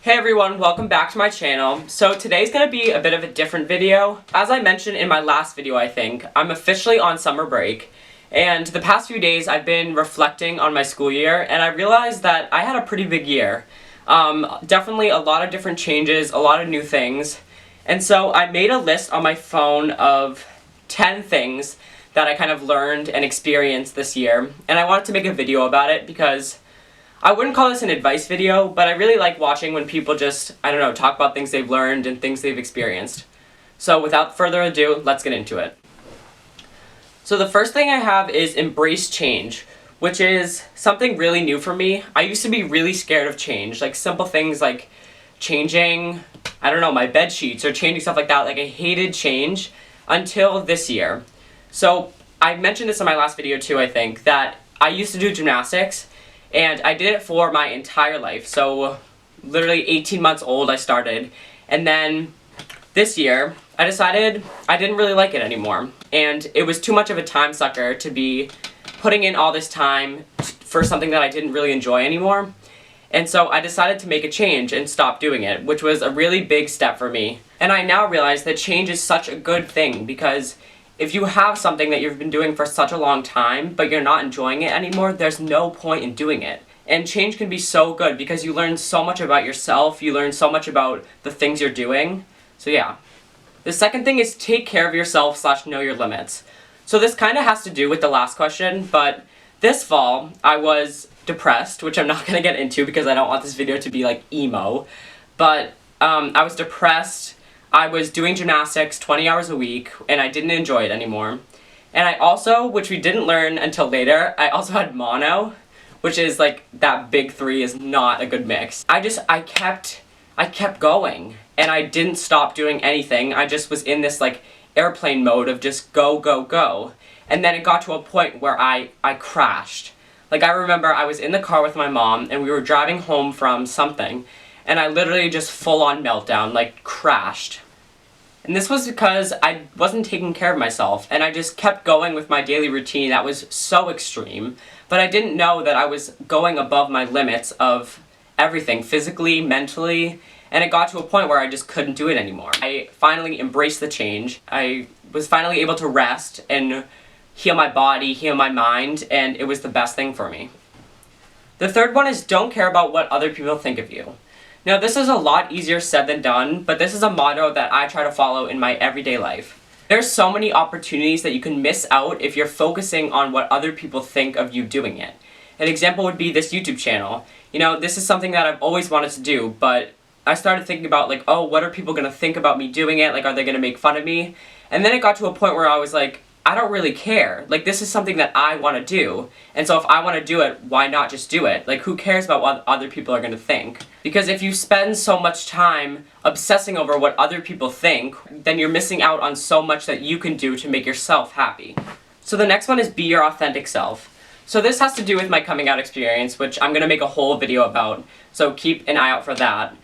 Hey everyone, welcome back to my channel. So today's gonna be a bit of a different video. As I mentioned in my last video, I think, I'm officially on summer break. And the past few days I've been reflecting on my school year and I realized that I had a pretty big year. Definitely a lot of different changes, a lot of new things. And so I made a list on my phone of 10 things that I kind of learned and experienced this year. And I wanted to make a video about it because I wouldn't call this an advice video, but I really like watching when people just, I don't know, talk about things they've learned and things they've experienced. So without further ado, let's get into it. So the first thing I have is embrace change, which is something really new for me. I used to be really scared of change, like simple things like changing, I don't know, my bed sheets or changing stuff like that. Like I hated change until this year. So I mentioned this in my last video too, I think, that I used to do gymnastics. And I did it for my entire life, so literally 18 months old I started. And then this year, I decided I didn't really like it anymore. And it was too much of a time sucker to be putting in all this time for something that I didn't really enjoy anymore. And so I decided to make a change and stop doing it, which was a really big step for me. And I now realize that change is such a good thing because if you have something that you've been doing for such a long time, but you're not enjoying it anymore, there's no point in doing it. And change can be so good because you learn so much about yourself, you learn so much about the things you're doing. So yeah. The second thing is take care of yourself / know your limits. So this kind of has to do with the last question, but this fall I was depressed, which I'm not going to get into because I don't want this video to be like emo. But I was depressed. I was doing gymnastics 20 hours a week, and I didn't enjoy it anymore. And I also, which we didn't learn until later, I also had mono, which is like, that big three is not a good mix. I kept going, and I didn't stop doing anything. I just was in this like airplane mode of just go, go, go. And then it got to a point where I crashed. Like I remember I was in the car with my mom, and we were driving home from something, and I literally just full-on meltdown, like crashed. And this was because I wasn't taking care of myself, and I just kept going with my daily routine that was so extreme, but I didn't know that I was going above my limits of everything, physically, mentally, and it got to a point where I just couldn't do it anymore. I finally embraced the change. I was finally able to rest and heal my body, heal my mind, and it was the best thing for me. The third one is don't care about what other people think of you. Now this is a lot easier said than done, but this is a motto that I try to follow in my everyday life. There's so many opportunities that you can miss out if you're focusing on what other people think of you doing it. An example would be this YouTube channel. You know, this is something that I've always wanted to do, but I started thinking about like, oh, what are people gonna think about me doing it? Like, are they gonna make fun of me? And then it got to a point where I was like, I don't really care. Like, this is something that I want to do. And so if I want to do it, why not just do it? Like, who cares about what other people are going to think? Because if you spend so much time obsessing over what other people think, then you're missing out on so much that you can do to make yourself happy. So the next one is be your authentic self. So this has to do with my coming out experience, which I'm going to make a whole video about. So keep an eye out for that.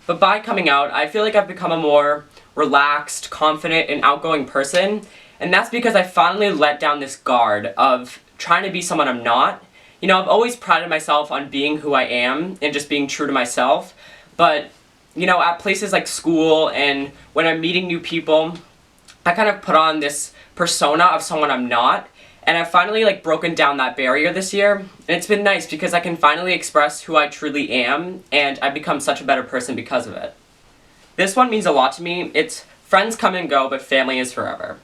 But by coming out, I feel like I've become a more relaxed, confident, and outgoing person. And that's because I finally let down this guard of trying to be someone I'm not. You know, I've always prided myself on being who I am and just being true to myself. But, you know, at places like school and when I'm meeting new people, I kind of put on this persona of someone I'm not. And I've finally like broken down that barrier this year. And it's been nice because I can finally express who I truly am, and I've become such a better person because of it. This one means a lot to me. It's friends come and go, but family is forever.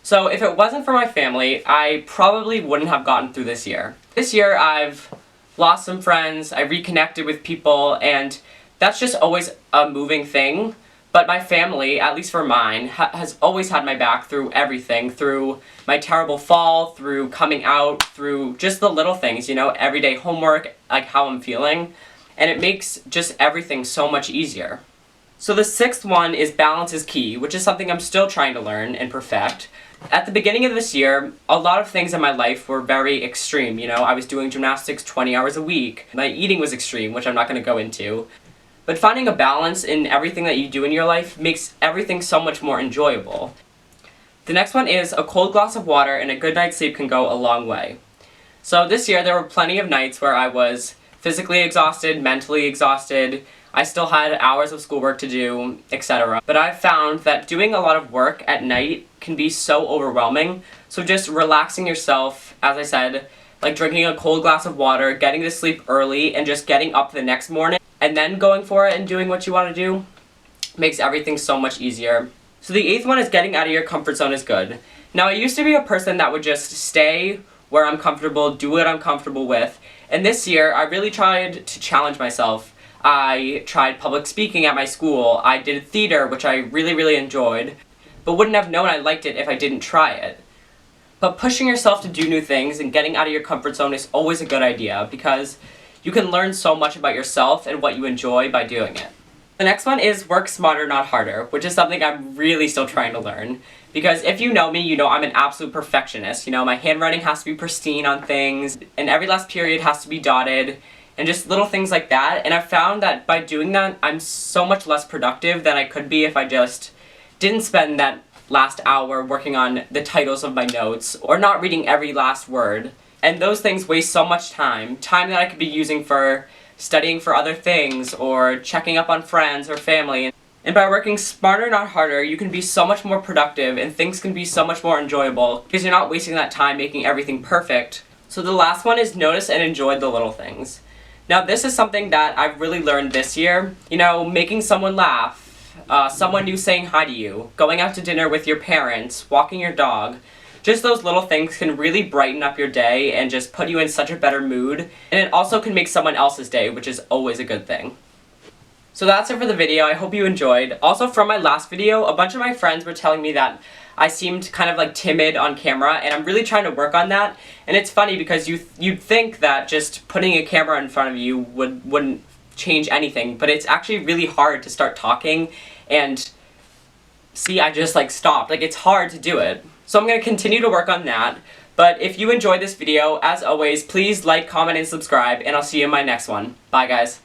So if it wasn't for my family, I probably wouldn't have gotten through this year. This year I've lost some friends, I reconnected with people, and that's just always a moving thing. But my family, at least for mine, has always had my back through everything. Through my terrible fall, through coming out, through just the little things, you know, everyday homework, like how I'm feeling. And it makes just everything so much easier. So the sixth one is balance is key, which is something I'm still trying to learn and perfect. At the beginning of this year, a lot of things in my life were very extreme. You know, I was doing gymnastics 20 hours a week. My eating was extreme, which I'm not going to go into. But finding a balance in everything that you do in your life makes everything so much more enjoyable. The next one is a cold glass of water and a good night's sleep can go a long way. So this year there were plenty of nights where I was physically exhausted, mentally exhausted. I still had hours of schoolwork to do, etc. But I've found that doing a lot of work at night can be so overwhelming. So just relaxing yourself, as I said, like drinking a cold glass of water, getting to sleep early, and just getting up the next morning, and then going for it and doing what you want to do, makes everything so much easier. So the 8th one is getting out of your comfort zone is good. Now, I used to be a person that would just stay where I'm comfortable, do what I'm comfortable with, and this year I really tried to challenge myself. I tried public speaking at my school, I did theater, which I really enjoyed, but wouldn't have known I liked it if I didn't try it. But pushing yourself to do new things and getting out of your comfort zone is always a good idea, because you can learn so much about yourself and what you enjoy by doing it. The next one is work smarter, not harder, which is something I'm really still trying to learn. Because if you know me, you know I'm an absolute perfectionist. You know, my handwriting has to be pristine on things, and every last period has to be dotted, and just little things like that. And I've found that by doing that, I'm so much less productive than I could be if I just didn't spend that last hour working on the titles of my notes, or not reading every last word. And those things waste so much time that I could be using for studying for other things, or checking up on friends or family. And by working smarter, not harder, you can be so much more productive, and things can be so much more enjoyable, because you're not wasting that time making everything perfect. So the last one is notice and enjoy the little things. Now, this is something that I've really learned this year. You know, making someone laugh, someone new saying hi to you, going out to dinner with your parents, walking your dog. Just those little things can really brighten up your day and just put you in such a better mood, and it also can make someone else's day, which is always a good thing. So that's it for the video. I hope you enjoyed. Also, from my last video, a bunch of my friends were telling me that I seemed kind of like timid on camera, and I'm really trying to work on that. And it's funny because you'd think that just putting a camera in front of you wouldn't change anything, but it's actually really hard to start talking, and see, I just like stopped. Like, it's hard to do it. So I'm going to continue to work on that. But if you enjoyed this video, as always, please like, comment, and subscribe, and I'll see you in my next one. Bye, guys.